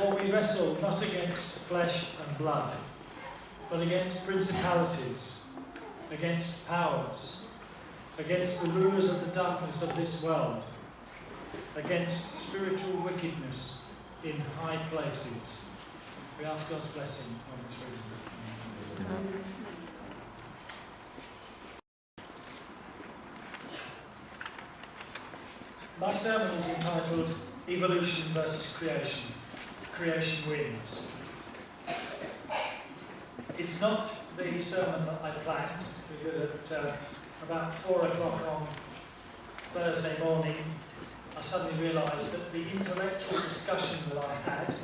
For we wrestle not against flesh and blood, but against principalities, against powers, against the rulers of the darkness of this world, against spiritual wickedness in high places. We ask God's blessing on this reading. My sermon is entitled Evolution versus Creation. Creation wins. It's not the sermon that I planned, because at about 4 o'clock on Thursday morning, I suddenly realised that the intellectual discussion that I had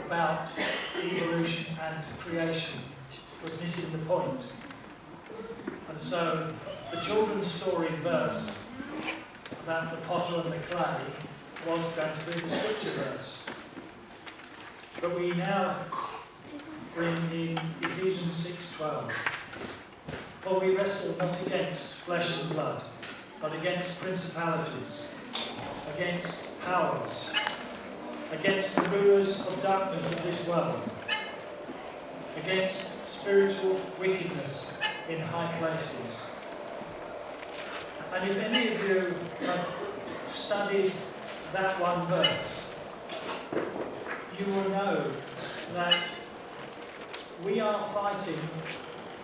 about evolution and creation was missing the point. And so the children's story verse about the potter and the clay was going to be the scripture verse. But we now bring in Ephesians 6:12. For we wrestle not against flesh and blood, but against principalities, against powers, against the rulers of darkness of this world, against spiritual wickedness in high places. And if any of you have studied that one verse, you will know that we are fighting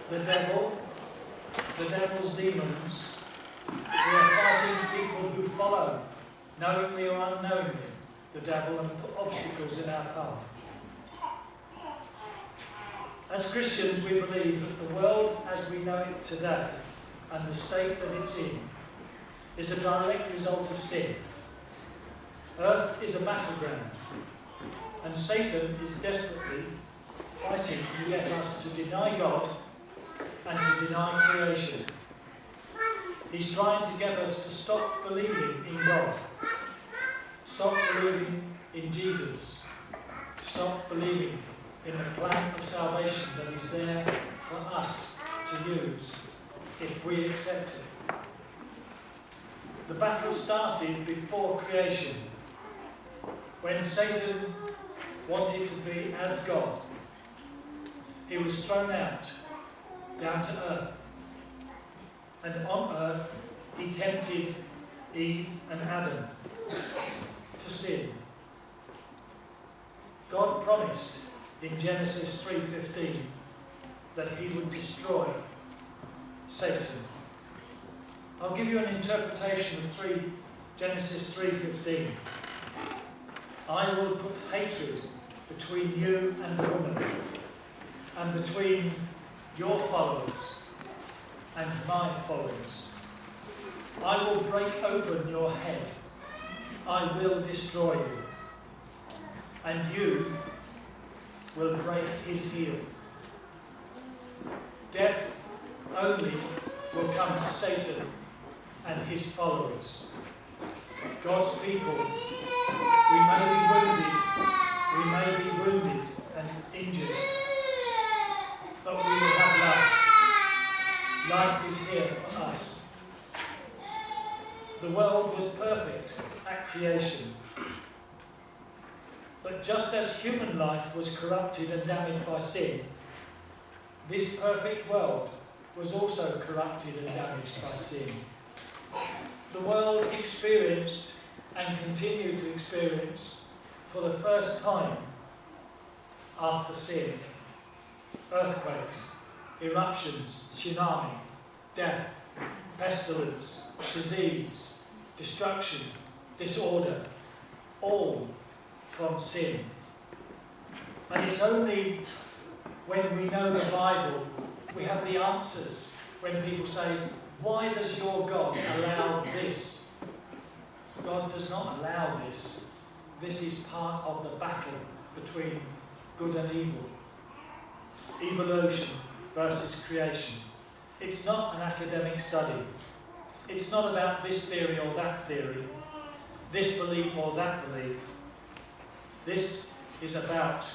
the devil, the devil's demons. We are fighting people who follow, knowingly or unknowingly, the devil and put obstacles in our path. As Christians, we believe that the world as we know it today and the state that it's in is a direct result of sin. Earth is a battleground, and Satan is desperately fighting to get us to deny God and to deny creation. He's trying to get us to stop believing in God, stop believing in Jesus, stop believing in the plan of salvation that is there for us to use if we accept it. The battle started before creation, when Satan wanted to be as God. He was thrown out, down to earth. And on earth, he tempted Eve and Adam to sin. God promised in Genesis 3:15 that he would destroy Satan. I'll give you an interpretation of Genesis 3:15. I will put hatred between you and the woman, and between your followers and my followers. I will break open your head. I will destroy you. And you will break his heel. Death only will come to Satan and his followers. God's people, we may be wounded and injured, but we will have life. Life is here for us. The world was perfect at creation. But just as human life was corrupted and damaged by sin, this perfect world was also corrupted and damaged by sin. The world experienced and continued to experience, for the first time after sin, earthquakes, eruptions, tsunami, death, pestilence, disease, destruction, disorder, all from sin. And it's only when we know the Bible we have the answers. When people say, why does your God allow this? God does not allow this. This is part of the battle between good and evil. Evolution versus creation. It's not an academic study. It's not about this theory or that theory, this belief or that belief. This is about,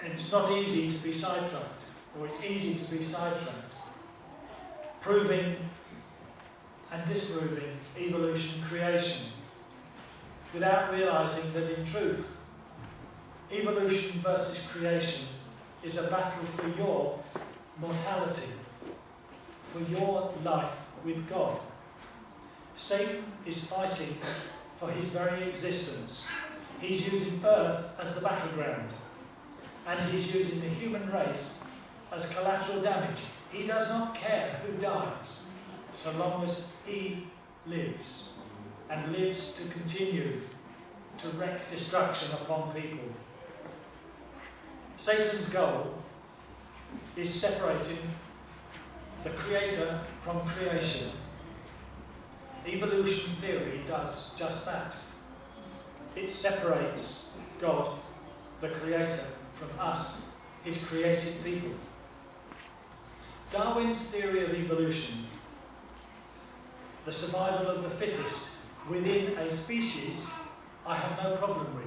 and it's not easy to be sidetracked, or it's easy to be sidetracked, proving and disproving evolution, creation. without realising that in truth, evolution versus creation is a battle for your mortality, for your life with God. Satan is fighting for his very existence. He's using earth as the battleground, and he's using the human race as collateral damage. He does not care who dies, so long as he lives, and lives to continue to wreak destruction upon people. Satan's goal is separating the Creator from creation. Evolution theory does just that. It separates God, the Creator, from us, his created people. Darwin's theory of evolution, the survival of the fittest within a species, I have no problem with.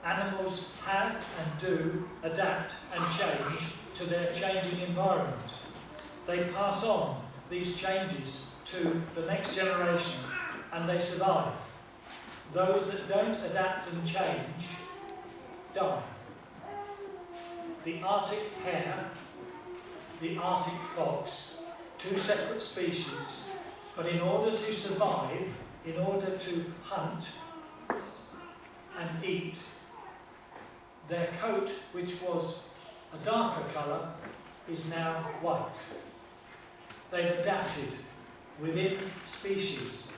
Animals have and do adapt and change to their changing environment. They pass on these changes to the next generation and they survive. Those that don't adapt and change die. The Arctic hare, the Arctic fox, two separate species, but in order to survive, in order to hunt and eat, their coat, which was a darker colour, is now white. They've adapted within species.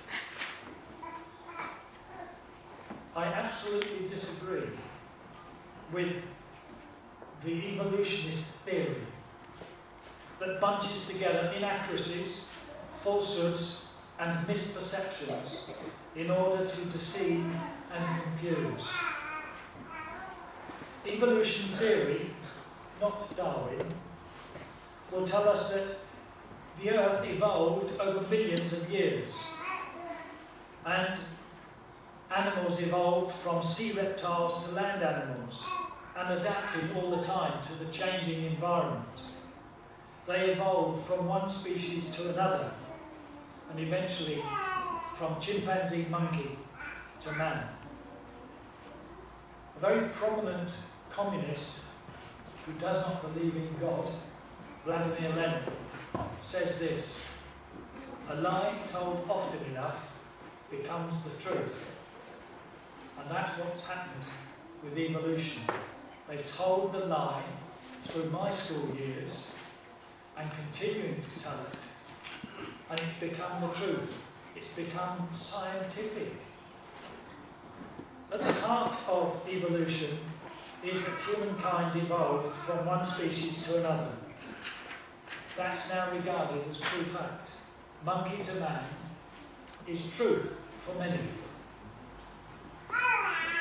I absolutely disagree with the evolutionist theory that bunches together inaccuracies, falsehoods and misperceptions in order to deceive and confuse. Evolution theory, not Darwin, will tell us that the Earth evolved over millions of years, and animals evolved from sea reptiles to land animals and adapted all the time to the changing environment. They evolved from one species to another, and eventually from chimpanzee monkey to man. A very prominent communist who does not believe in God, Vladimir Lenin, says this: a lie told often enough becomes the truth. And that's what's happened with evolution. They've told the lie through my school years and continuing to tell it. And it's become the truth. It's become scientific. At the heart of evolution is that humankind evolved from one species to another. That's now regarded as true fact. Monkey to man is truth for many.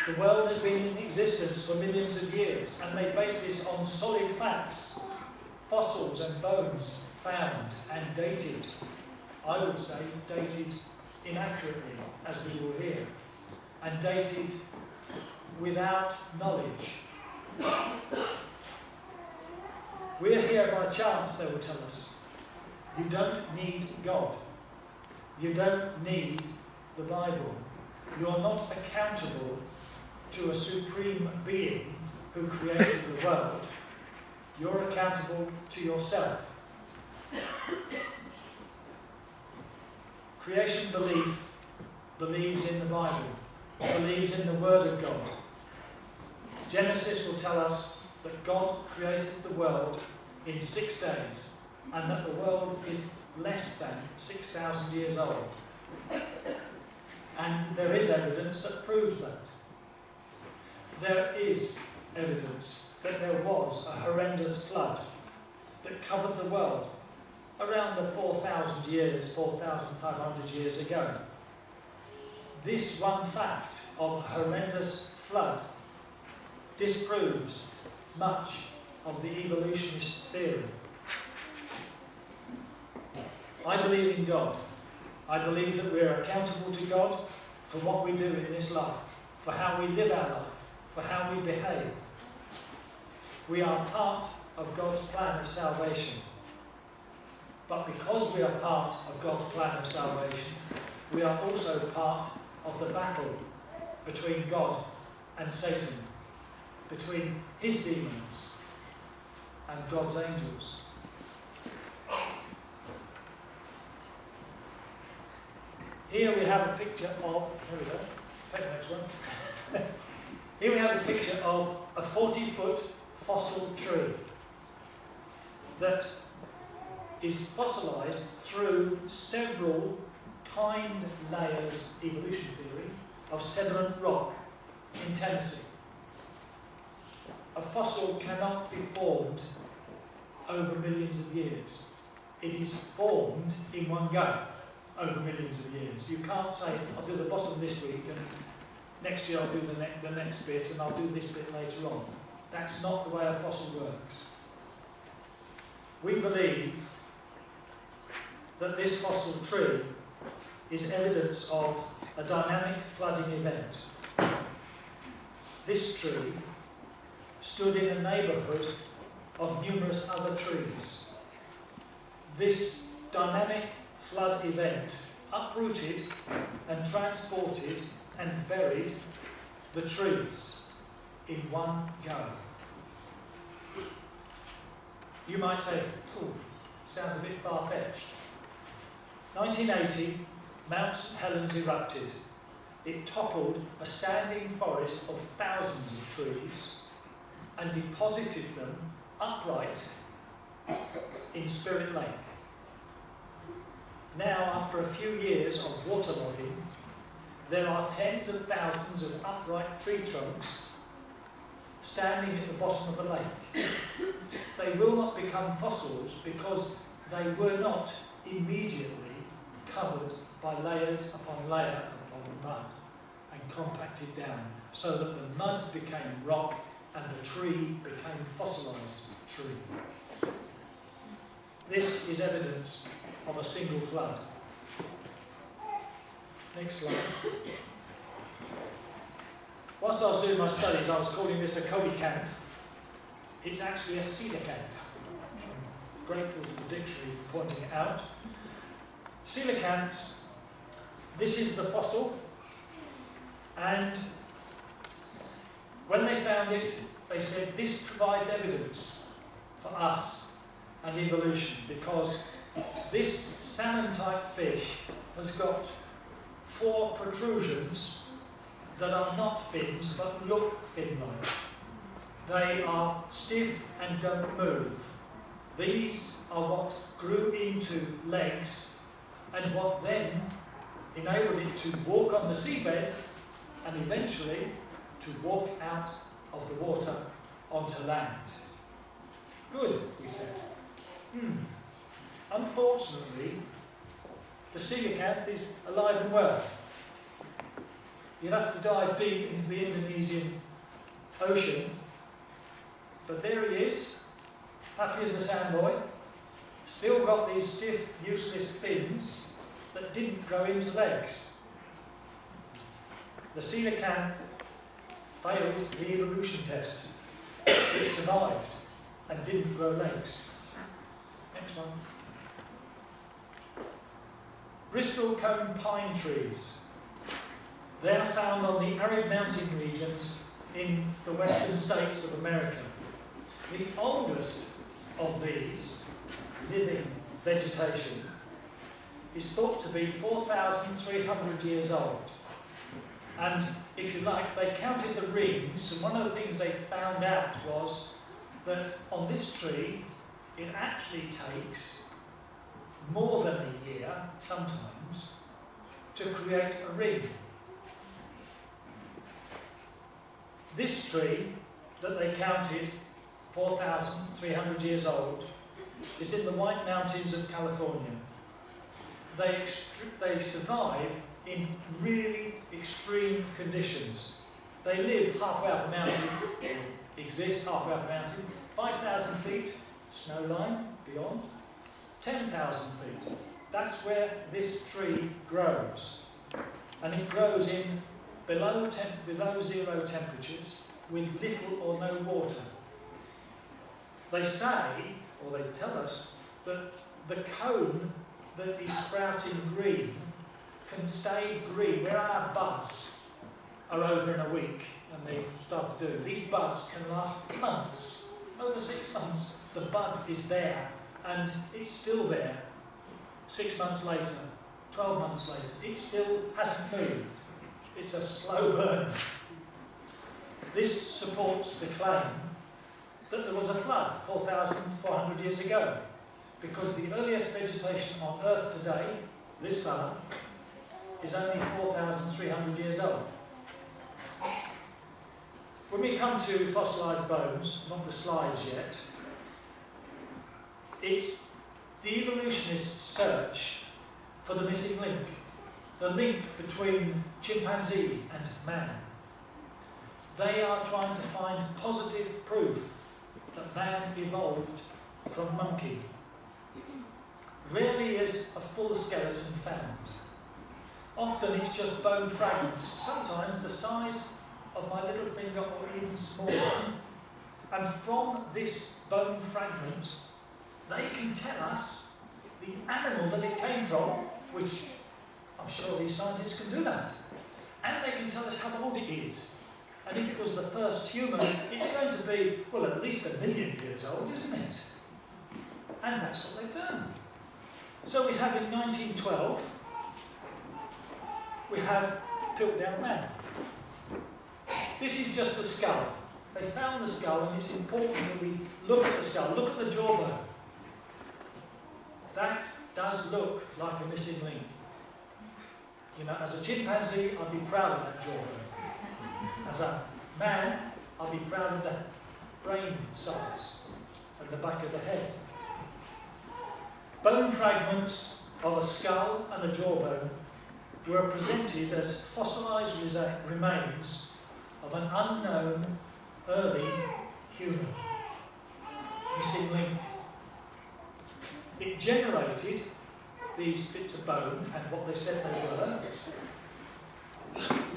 The world has been in existence for millions of years, and they base this on solid facts, fossils and bones found and dated. I would say dated inaccurately, as we will hear, and dated without knowledge. We're here by chance, they will tell us. You don't need God. You don't need the Bible. You're not accountable to a supreme being who created the world. You're accountable to yourself. Creation belief believes in the Bible, believes in the Word of God. Genesis will tell us that God created the world in 6 days, and that the world is less than 6,000 years old. And there is evidence that proves that. There is evidence that there was a horrendous flood that covered the world around the 4,000 years, 4,500 years ago. This one fact of a horrendous flood disproves much of the evolutionist theory. I believe in God. I believe that we're accountable to God for what we do in this life, for how we live our life, for how we behave. We are part of God's plan of salvation. But because we are part of God's plan of salvation, we are also part of the battle between God and Satan, between his demons and God's angels. Here we have a picture of, here we go, take the next one. Here we have a picture of a 40-foot fossil tree that is fossilised through several timed layers, evolution theory, of sediment rock in Tennessee. A fossil cannot be formed over millions of years. It is formed in one go over millions of years. You can't say, I'll do the bottom this week and next year I'll do the next bit and I'll do this bit later on. That's not the way a fossil works. We believe that this fossil tree is evidence of a dynamic flooding event. This tree stood in a neighbourhood of numerous other trees. This dynamic flood event uprooted and transported and buried the trees in one go. You might say, oh, sounds a bit far-fetched. 1980, Mount St Helens erupted. It toppled a standing forest of thousands of trees and deposited them upright in Spirit Lake. Now, after a few years of waterlogging, there are tens of thousands of upright tree trunks standing at the bottom of the lake. They will not become fossils because they were not immediately covered by layers upon layer upon mud and compacted down, so that the mud became rock and the tree became fossilised tree. This is evidence of a single flood. Next slide. Whilst I was doing my studies, I was calling this a coelacanth. It's actually a coelacanth. I'm grateful for the dictionary for pointing it out. Coelacanths, this is the fossil, and when they found it, they said this provides evidence for us and evolution, because this salmon-type fish has got 4 protrusions that are not fins but look fin-like. They are stiff and don't move. These are what grew into legs and what then enabled it to walk on the seabed and eventually to walk out of the water onto land. Good, we said. Unfortunately, the coelacanth is alive and well. You'd have to dive deep into the Indonesian Ocean, but there he is, happy as a sandboy, still got these stiff, useless fins that didn't grow into legs. The coelacanth failed the evolution test. It survived and didn't grow legs. Next one. Bristol cone pine trees. They are found on the arid mountain regions in the western states of America. The oldest of these living vegetation is thought to be 4,300 years old. And if you like, they counted the rings, and one of the things they found out was that on this tree, it actually takes more than a year, sometimes, to create a ring. This tree that they counted, 4,300 years old, is in the White Mountains of California. They survive in really extreme conditions. They live halfway up a mountain, exist halfway up a mountain, 5,000 feet, snow line beyond, 10,000 feet. That's where this tree grows. And it grows in below zero temperatures with little or no water. They say, or they tell us, that the cone that is sprouting green can stay green. Where our buds are over in a week, and they start to do. These buds can last months, over 6 months. The bud is there, and it's still there. 6 months later, 12 months later, it still hasn't moved. It's a slow burn. This supports the claim that there was a flood 4,400 years ago, because the earliest vegetation on Earth today, this summer, is only 4,300 years old. When we come to fossilised bones, not the slides yet, it's the evolutionists' search for the missing link, the link between chimpanzee and man. They are trying to find positive proof that man evolved from monkey. Rarely is a full skeleton found. Often it's just bone fragments, sometimes the size of my little finger or even smaller. And from this bone fragment, they can tell us the animal that it came from, which I'm sure these scientists can do that. And they can tell us how old it is. And if it was the first human, it's going to be, well, at least 1 million years old, isn't it? And that's what they've done. So we have in 1912, we have Piltdown Man. This is just the skull. They found the skull, and it's important that we look at the skull, look at the jawbone. That does look like a missing link. You know, as a chimpanzee, I'd be proud of that jawbone. As a man, I'd be proud of the brain size and the back of the head. Bone fragments of a skull and a jawbone were presented as fossilised remains of an unknown early human. Missing link. It generated these bits of bone and what they said they were.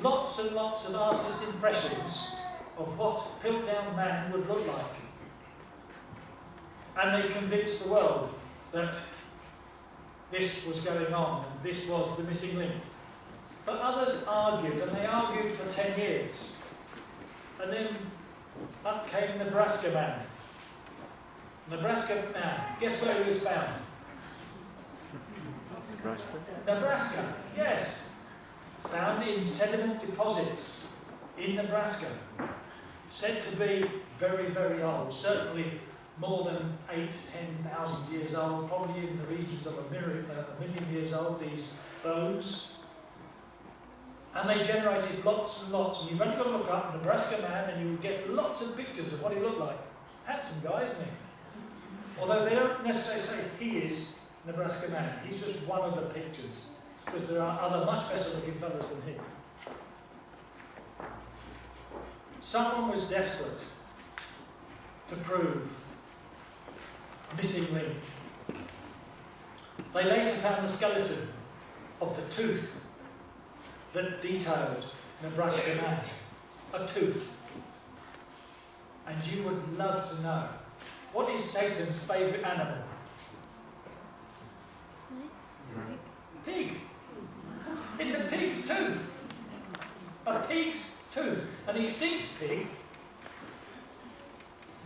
Lots and lots of artists' impressions of what Piltdown Man would look like. And they convinced the world that this was going on and this was the missing link. But others argued, and they argued for 10 years. And then up came Nebraska Man. Nebraska Man, guess where he was found? Nebraska, yes. Found in sediment deposits in Nebraska. Said to be very, very old, certainly more than 8,000 to 10,000 years old, probably in the regions of a million years old, these bones. And they generated lots and lots, and you've only got to look up Nebraska Man and you will get lots of pictures of what he looked like. Handsome guy, isn't he? Although they don't necessarily say he is Nebraska Man, he's just one of the pictures, because there are other much better looking fellows than him. Someone was desperate to prove missing link. They later found the skeleton of the tooth that detailed Nebraska Man. A tooth. And you would love to know, what is Satan's favourite animal? Pig. It's a pig's tooth. A pig's tooth. An extinct pig,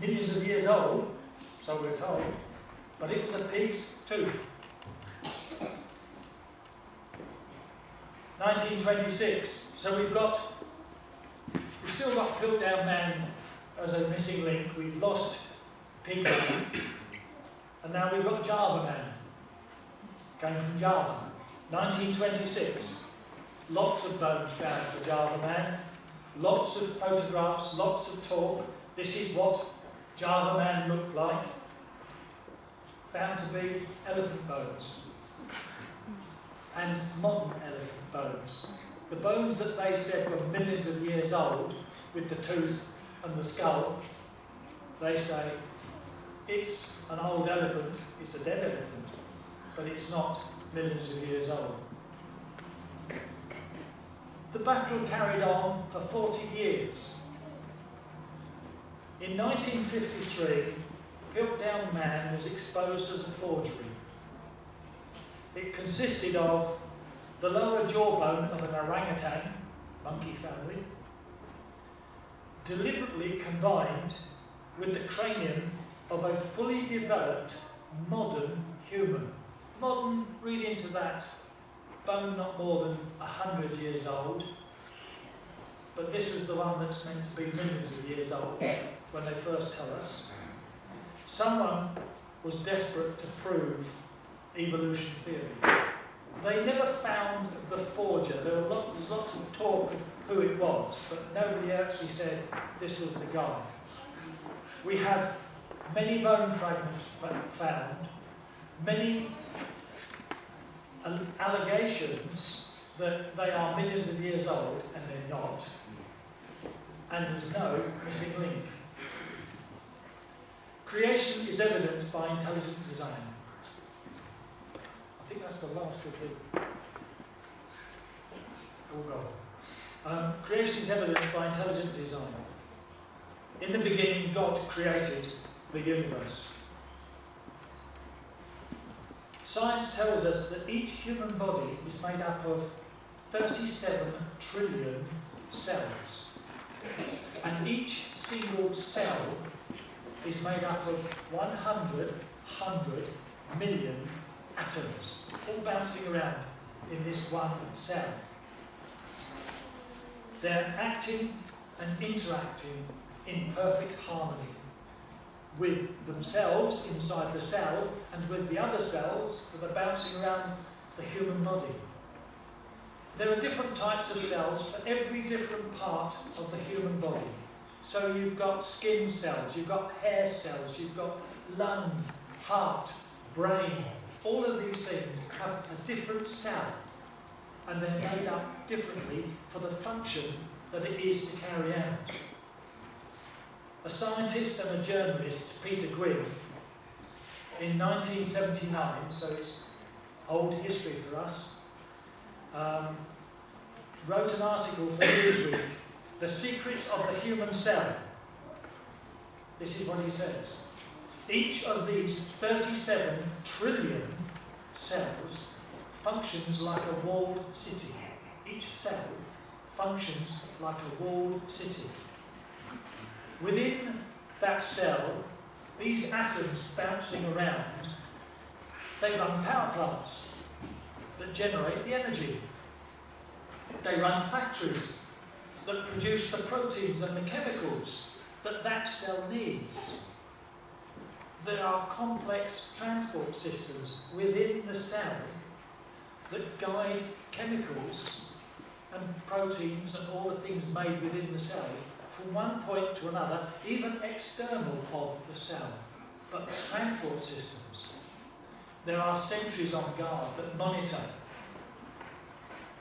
millions of years old, so we're told, but it was a pig's tooth. 1926. So we've still got Piltdown Man as a missing link. We've lost Pig Man, and now we've got Java Man. Came from Java. 1926. Lots of bones found for Java Man. Lots of photographs, lots of talk. This is what Java Man looked like. Found to be elephant bones. And modern elephant bones. The bones that they said were millions of years old, with the tooth and the skull, they say it's an old elephant, it's a dead elephant, but it's not millions of years old. The battle carried on for 40 years. In 1953, Piltdown Man was exposed as a forgery. It consisted of the lower jawbone of an orangutan, monkey family, deliberately combined with the cranium of a fully developed modern human. Modern, read into that, bone not more than 100 years old, but this is the one that's meant to be millions of years old when they first tell us. Someone was desperate to prove evolution theory. They never found the forger. There's lots of talk of who it was, but nobody actually said this was the guy. We have many bone fragments found, many allegations that they are millions of years old, and they're not, and there's no missing link. Creation is evidenced by intelligent design. I think that's the last of the... Oh God. Creation is evidenced by intelligent design. In the beginning, God created the universe. Science tells us that each human body is made up of 37 trillion cells. And each single cell is made up of 100 million atoms, all bouncing around in this one cell. They're acting and interacting in perfect harmony with themselves inside the cell and with the other cells that are bouncing around the human body. There are different types of cells for every different part of the human body. So you've got skin cells, you've got hair cells, you've got lung, heart, brain. All of these things have a different cell, and they're made up differently for the function that it is to carry out. A scientist and a journalist, Peter Gwynne, in 1979, so it's old history for us, wrote an article for Newsweek, The Secrets of the Human Cell. This is what he says. Each of these 37 trillion cells functions like a walled city. Each cell functions like a walled city. Within that cell, these atoms bouncing around, they run power plants that generate the energy. They run factories that produce the proteins and the chemicals that cell needs. There are complex transport systems within the cell that guide chemicals and proteins and all the things made within the cell from one point to another, even external of the cell, but transport systems. There are sentries on guard that monitor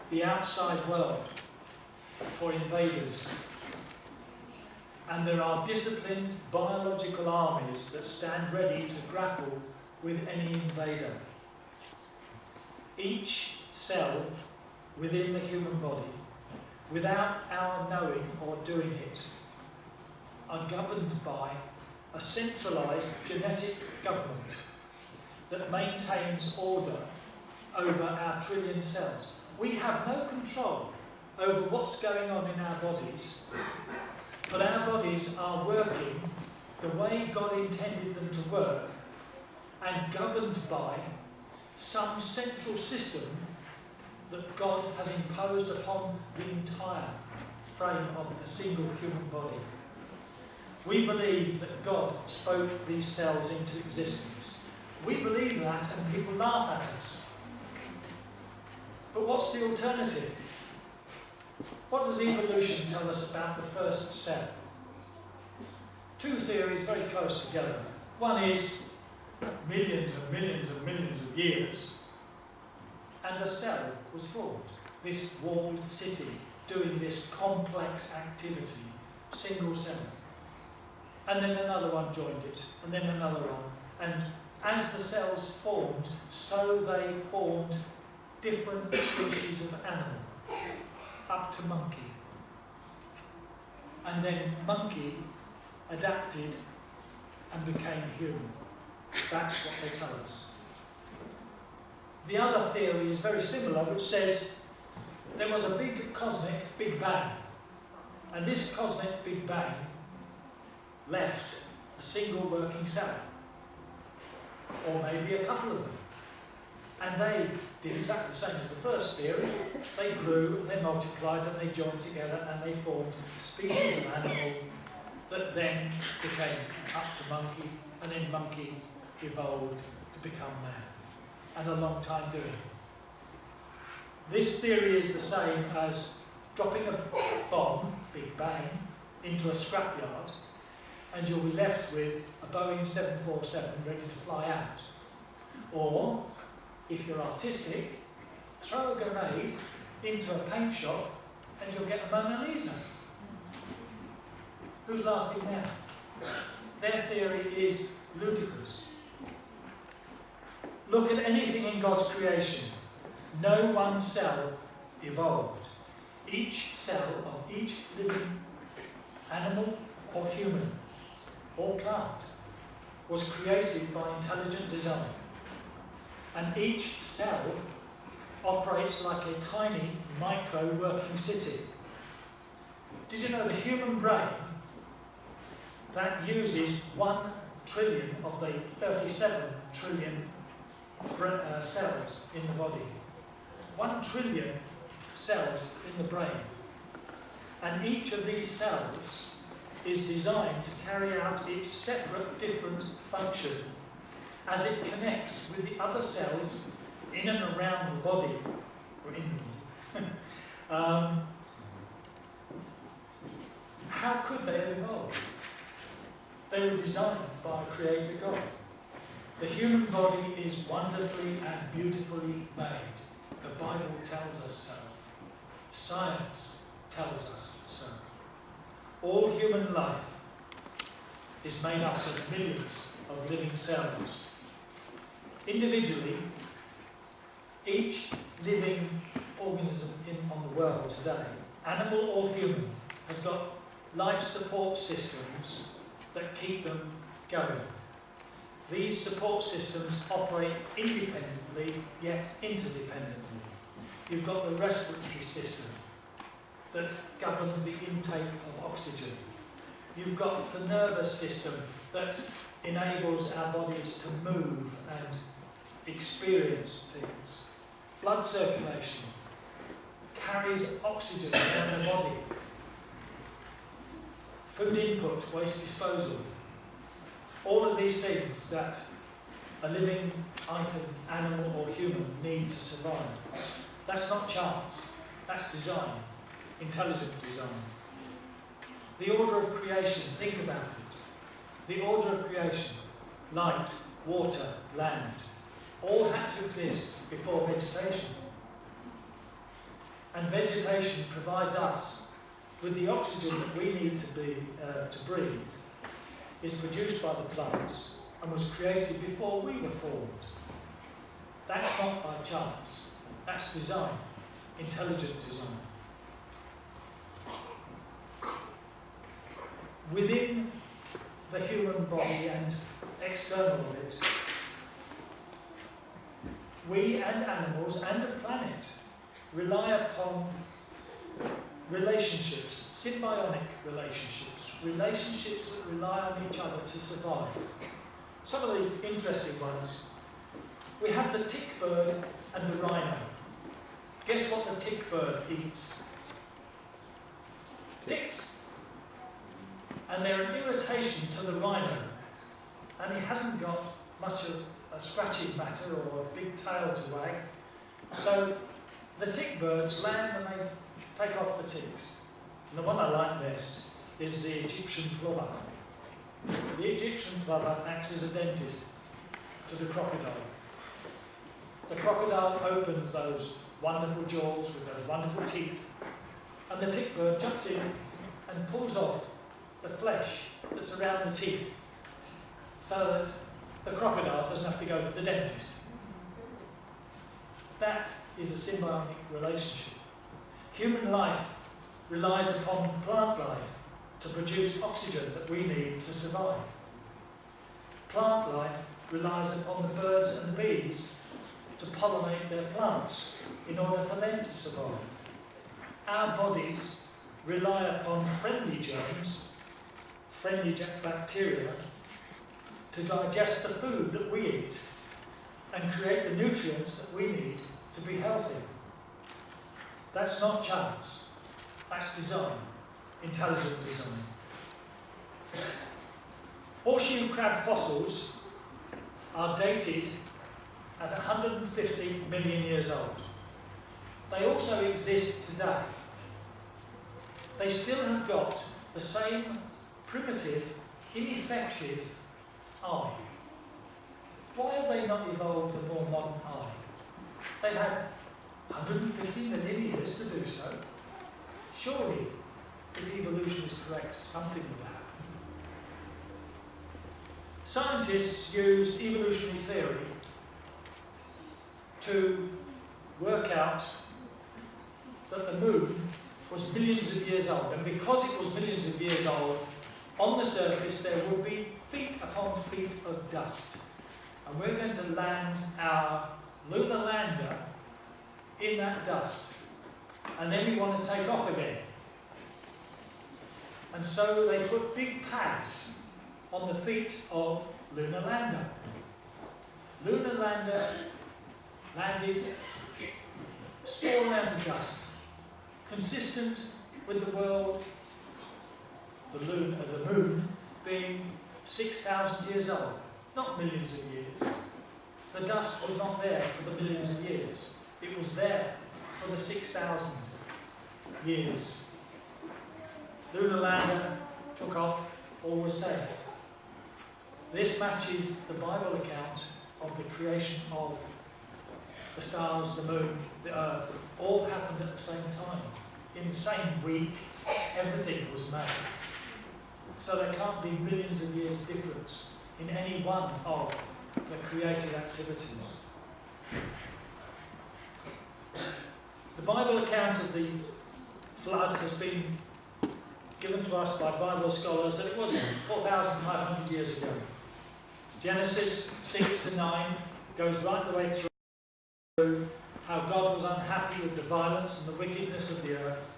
the outside world for invaders. And there are disciplined biological armies that stand ready to grapple with any invader. Each cell within the human body, without our knowing or doing it, are governed by a centralised genetic government that maintains order over our trillion cells. We have no control over what's going on in our bodies, but our bodies are working the way God intended them to work and governed by some central system that God has imposed upon the entire frame of the single human body. We believe that God spoke these cells into existence. We believe that, and people laugh at us. But what's the alternative? What does evolution tell us about the first cell? Two theories very close together. One is millions and millions and millions of years, and a cell was formed. This walled city doing this complex activity, single cell. And then another one joined it, and then another one. And as the cells formed, so they formed different species of animal, up to monkey. And then monkey adapted and became human. That's what they tell us. The other theory is very similar, which says there was a big cosmic Big Bang. And this cosmic Big Bang left a single working cell, or maybe a couple of them. And they did exactly the same as the first theory. They grew, they multiplied, and they joined together, and they formed species of animal that then became up to monkey, and then monkey evolved to become man. And a long time doing it. This theory is the same as dropping a bomb, Big Bang, into a scrapyard, and you'll be left with a Boeing 747 ready to fly out. Or, if you're artistic, throw a grenade into a paint shop and you'll get a Mona Lisa. Who's laughing now? Their theory is ludicrous. Look at anything in God's creation. No one cell evolved. Each cell of each living animal or human or plant was created by intelligent design. And each cell operates like a tiny micro working city. Did you know the human brain that uses 1 trillion of the 37 trillion cells in the body? 1 trillion cells in the brain. And each of these cells is designed to carry out its separate, different function as it connects with the other cells in and around the body, or in the body. How could they have evolved? They were designed by Creator God. The human body is wonderfully and beautifully made. The Bible tells us so. Science tells us so. All human life is made up of millions of living cells. Individually, each living organism on the world today, animal or human, has got life support systems that keep them going. These support systems operate independently, yet interdependently. You've got the respiratory system that governs the intake of oxygen. You've got the nervous system that enables our bodies to move and experience things. Blood circulation carries oxygen around the body. Food input, waste disposal. All of these things that a living item, animal or human, need to survive. That's not chance, that's design, intelligent design. The order of creation, think about it. The order of creation, light, water, land, all had to exist before vegetation. And vegetation provides us with the oxygen that we need to breathe, is produced by the plants and was created before we were formed. That's not by chance, that's design, intelligent design. Within the human body and external of it, we and animals and the planet rely upon relationships, symbiotic relationships, relationships that rely on each other to survive. Some of the interesting ones. We have the tick bird and the rhino. Guess what the tick bird eats? Ticks. And they're an irritation to the rhino. And he hasn't got much of a scratching matter or a big tail to wag. So the tick birds land and they take off the ticks. And the one I like best is the Egyptian plover. The Egyptian plover acts as a dentist to the crocodile. The crocodile opens those wonderful jaws with those wonderful teeth, and the tick bird jumps in and pulls off the flesh that's around the teeth so that the crocodile doesn't have to go to the dentist. That is a symbiotic relationship. Human life relies upon plant life to produce oxygen that we need to survive. Plant life relies upon the birds and the bees to pollinate their plants in order for them to survive. Our bodies rely upon friendly germs, friendly bacteria, to digest the food that we eat and create the nutrients that we need to be healthy. That's not chance, that's design, intelligent design. Horseshoe crab fossils are dated at 150 million years old. They also exist today. They still have got the same primitive, ineffective eye. Why have they not evolved a more modern eye? They've had 150 million years to do so. Surely, if evolution is correct, something will happen. Scientists used evolutionary theory to work out that the moon was millions of years old, and because it was millions of years old, on the surface there would be feet upon feet of dust. And we're going to land our lunar lander in that dust. And then we want to take off again. And so they put big pads on the feet of lunar lander. Lunar lander landed small amount of dust, consistent with the world, the moon being 6,000 years old, not millions of years. The dust was not there for the millions of years. It was there for the 6,000 years. Lunar lander took off, all was safe. This matches the Bible account of the creation of the stars, the moon, the earth. All happened at the same time. In the same week, everything was made. So there can't be millions of years difference in any one of the creative activities. The Bible account of the flood has been given to us by Bible scholars that it was 4,500 years ago. Genesis 6 to 9 goes right the way through how God was unhappy with the violence and the wickedness of the earth,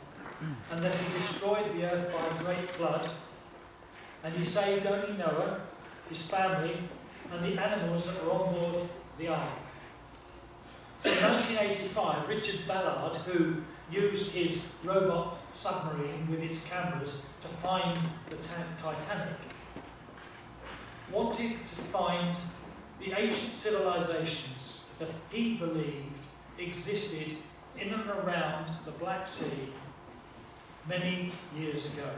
and that he destroyed the earth by a great flood, and he saved only Noah, his family, and the animals that were on board the ark. In 1985, Richard Ballard, who used his robot submarine with its cameras to find the Titanic, wanted to find the ancient civilizations that he believed existed in and around the Black Sea many years ago.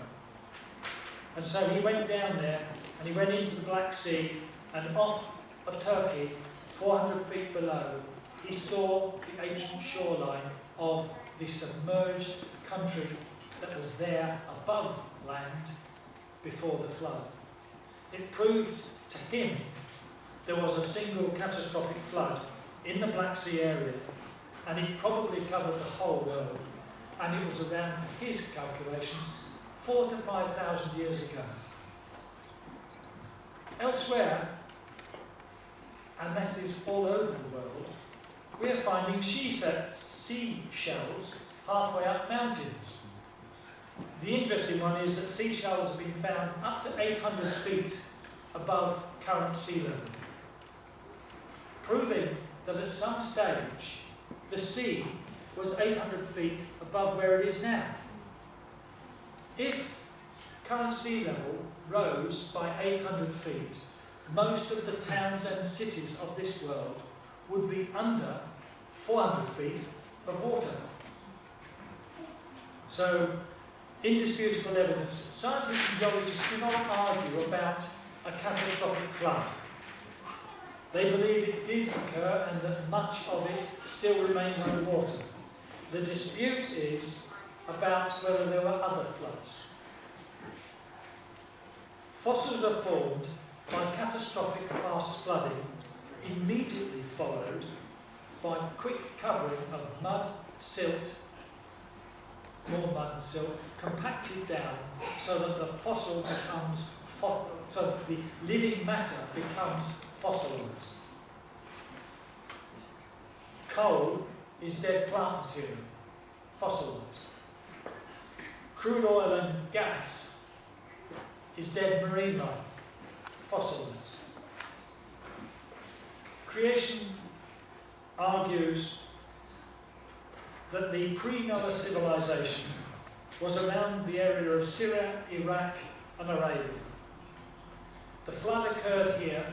And so he went down there and he went into the Black Sea, and off of Turkey, 400 feet below, he saw the ancient shoreline of the submerged country that was there above land before the flood. It proved to him there was a single catastrophic flood in the Black Sea area, and it probably covered the whole world, and it was around, for his calculation, 4,000 to 5,000 years ago. Elsewhere, and this is all over the world, we are finding seashells halfway up mountains. The interesting one is that seashells have been found up to 800 feet above current sea level, proving that at some stage the sea was 800 feet above where it is now. If current sea level rose by 800 feet, most of the towns and cities of this world would be under 400 feet of water. So, indisputable evidence. Scientists and geologists do not argue about a catastrophic flood. They believe it did occur and that much of it still remains underwater. The dispute is about whether there were other floods. Fossils are formed by catastrophic fast flooding, immediately followed by quick covering of mud, silt, more mud and silt, compacted down so that the fossil becomes, so that the living matter becomes fossilised. Coal is dead plant material, fossilised. Crude oil and gas is dead marine life, fossilised. Creation argues that the pre-Noah civilization was around the area of Syria, Iraq and Arabia. The flood occurred here,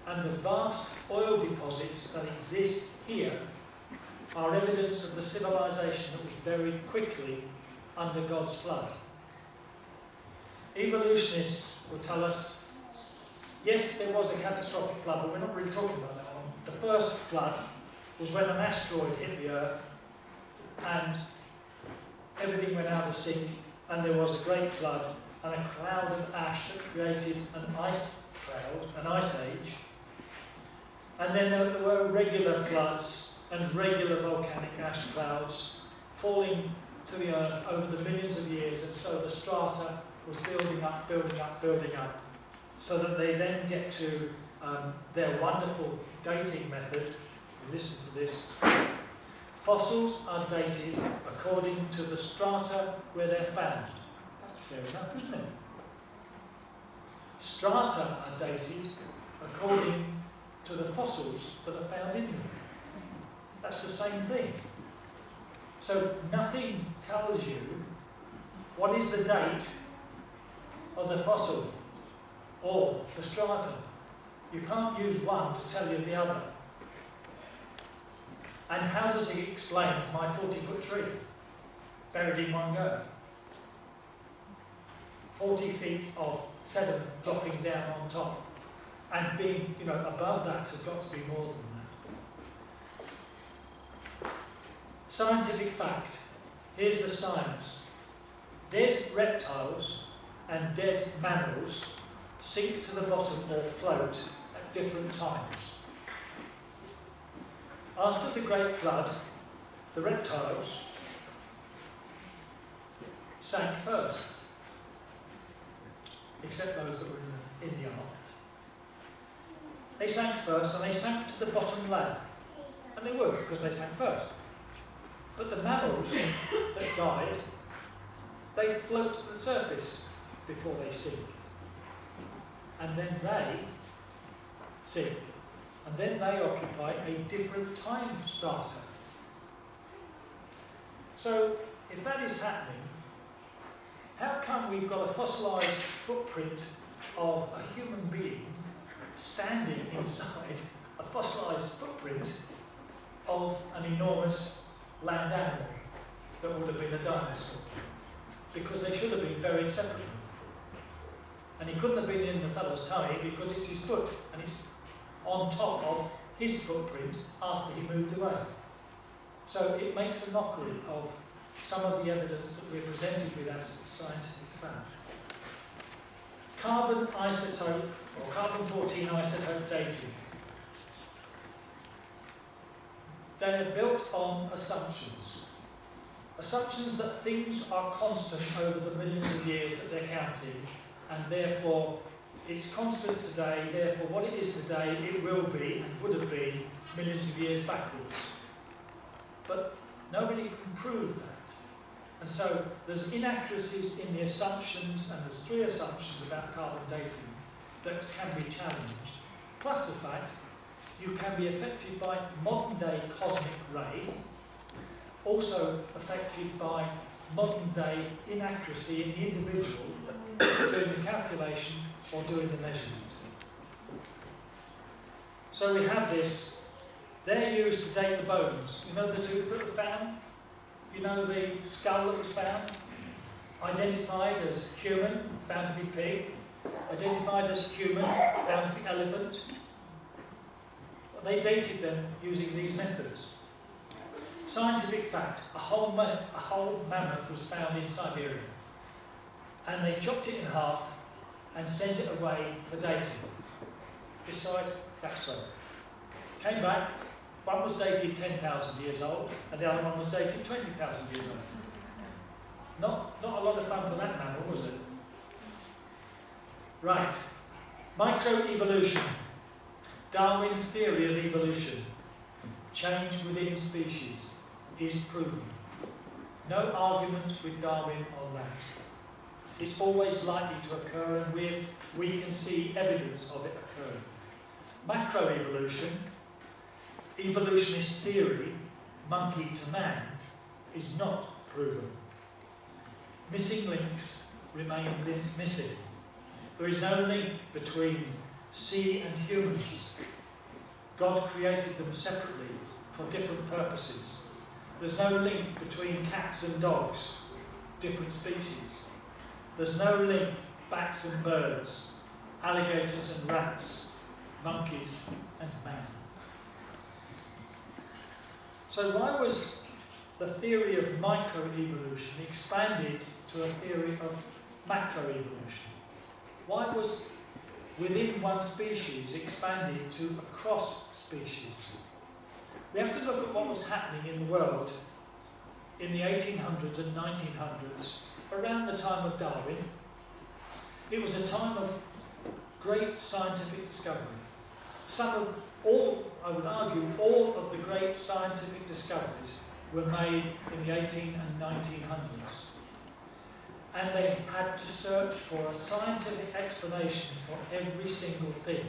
and the vast oil deposits that exist here are evidence of the civilization that was buried quickly under God's flood. Evolutionists will tell us, yes, there was a catastrophic flood, but we're not really talking about that one. The first flood was when an asteroid hit the Earth and everything went out of sync, and there was a great flood and a cloud of ash that created an ice cloud, an ice age. And then there were regular floods and regular volcanic ash clouds falling to the Earth over the millions of years, and so the strata was building up, so that they then get to their wonderful dating method. Listen to this. Fossils are dated according to the strata where they're found. That's fair enough, isn't it? Strata are dated according to the fossils that are found in them. That's the same thing. So nothing tells you what is the date of the fossil or the strata. You can't use one to tell you the other. And how does he explain my 40-foot tree buried in one go? 40 feet of sediment dropping down on top, and being, above that has got to be more than that. Scientific fact. Here's the science. Dead reptiles and dead mammals sink to the bottom or float at different times. After the Great Flood, the reptiles sank first, except those that were in the ark. They sank first, and they sank to the bottom layer. And they would, because they sank first. But the mammals that died, they float to the surface before they sink. And then they sink. And then they occupy a different time strata. So, if that is happening, how come we've got a fossilised footprint of a human being standing inside a fossilised footprint of an enormous land animal that would have been a dinosaur? Because they should have been buried separately. And he couldn't have been in the fellow's tummy because it's his foot, and it's on top of his footprint after he moved away. So it makes a mockery of some of the evidence that we're presented with as scientific fact. Carbon isotope, or carbon-14 isotope dating. They are built on assumptions. Assumptions that things are constant over the millions of years that they're counting, and therefore it's constant today, therefore what it is today, it will be and would have been millions of years backwards. But nobody can prove that. And so there's inaccuracies in the assumptions, and there's 3 assumptions about carbon dating that can be challenged. Plus the fact you can be affected by modern day cosmic ray, also affected by modern day inaccuracy in the individual doing the calculation or doing the measurement. So we have this. They're used to date the bones. You know the tooth that was found? You know the skull that was found? Identified as human, found to be pig. Identified as human, found to be elephant. They dated them using these methods. Scientific fact, a whole mammoth was found in Siberia. And they chopped it in half and sent it away for dating. This side, that side. Came back, one was dated 10,000 years old, and the other one was dated 20,000 years old. Not a lot of fun for that mammal, was it? Right. Microevolution. Darwin's theory of evolution, change within species, is proven. No argument with Darwin on that. It's always likely to occur, and we can see evidence of it occurring. Macroevolution, evolutionist theory, monkey to man, is not proven. Missing links remain missing. There is no link between sea and humans. God created them separately for different purposes. There's no link between cats and dogs, different species. There's no link bats and birds, alligators and rats, monkeys and man. So why was the theory of microevolution expanded to a theory of macroevolution? Why was within one species expanded to across species? We have to look at what was happening in the world in the 1800s and 1900s, around the time of Darwin. It was a time of great scientific discovery. I would argue, all of the great scientific discoveries were made in the 18 and 1900s. And they had to search for a scientific explanation for every single thing.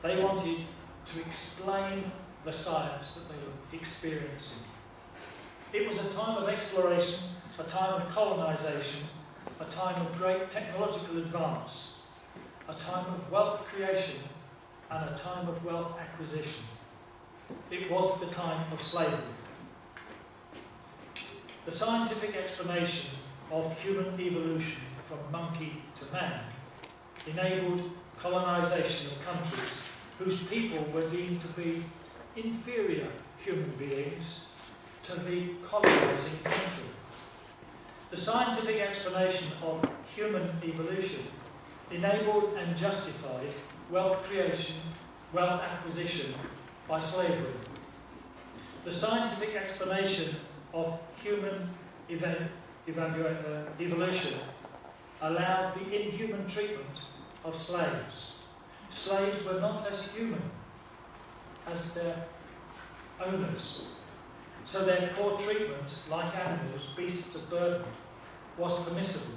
They wanted to explain the science that they were experiencing. It was a time of exploration, a time of colonisation, a time of great technological advance, a time of wealth creation, and a time of wealth acquisition. It was the time of slavery. The scientific explanation of human evolution from monkey to man enabled colonisation of countries whose people were deemed to be inferior human beings to the colonising country. The scientific explanation of human evolution enabled and justified wealth creation, wealth acquisition by slavery. The scientific explanation of human evolution allowed the inhuman treatment of slaves. Slaves were not as human as their owners, so their poor treatment, like animals, beasts of burden, was permissible.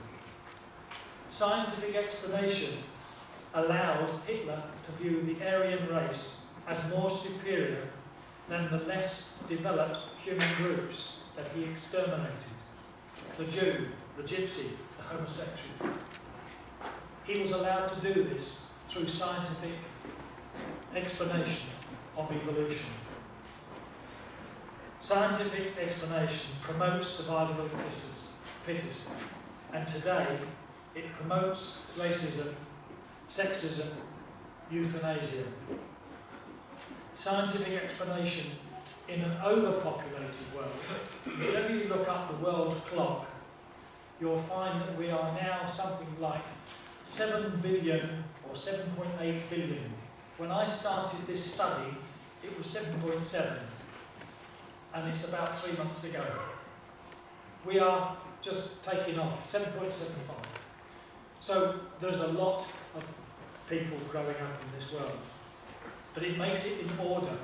Scientific explanation allowed Hitler to view the Aryan race as more superior than the less developed human groups that he exterminated. The Jew, the Gypsy, the homosexual. He was allowed to do this through scientific explanation of evolution. Scientific explanation promotes survival of the fittest, and today it promotes racism, sexism, euthanasia. Scientific explanation in an overpopulated world. Whenever you look up the world clock, you'll find that we are now something like 7 billion or 7.8 billion. When I started this study, it was 7.7, and it's about 3 months ago. We are just taking off, 7.75. So there's a lot of people growing up in this world. But it makes it in order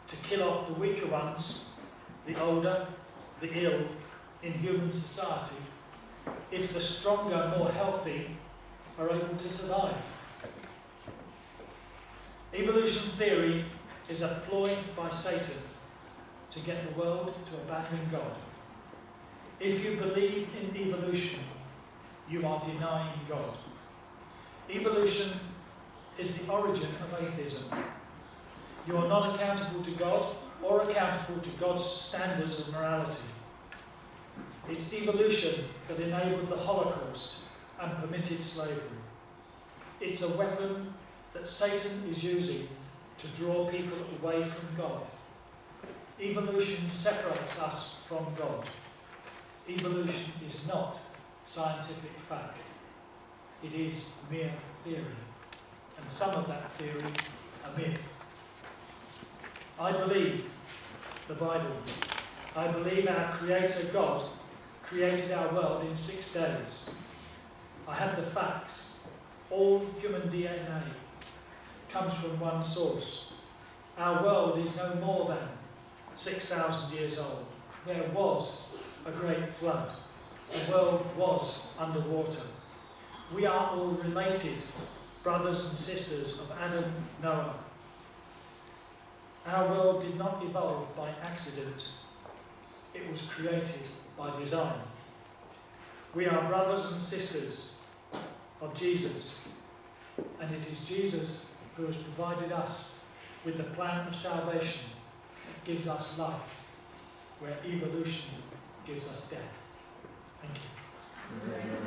to kill off the weaker ones, the older, the ill in human society, if the stronger, more healthy are able to survive. Evolution theory is a ploy by Satan to get the world to abandon God. If you believe in evolution, you are denying God. Evolution is the origin of atheism. You are not accountable to God or accountable to God's standards of morality. It's evolution that enabled the Holocaust and permitted slavery. It's a weapon that Satan is using to draw people away from God. Evolution separates us from God. Evolution is not scientific fact. It is mere theory, and some of that theory a myth. I believe the Bible. I believe our Creator God created our world in 6 days. I have the facts. All human DNA comes from one source. Our world is no more than 6,000 years old. there was a great flood. The world was underwater. We are all related, brothers and sisters of Adam and Noah. Our world did not evolve by accident. It was created by design. We are brothers and sisters of Jesus, and it is Jesus who has provided us with the plan of salvation that gives us life, where evolution gives us death. Thank you.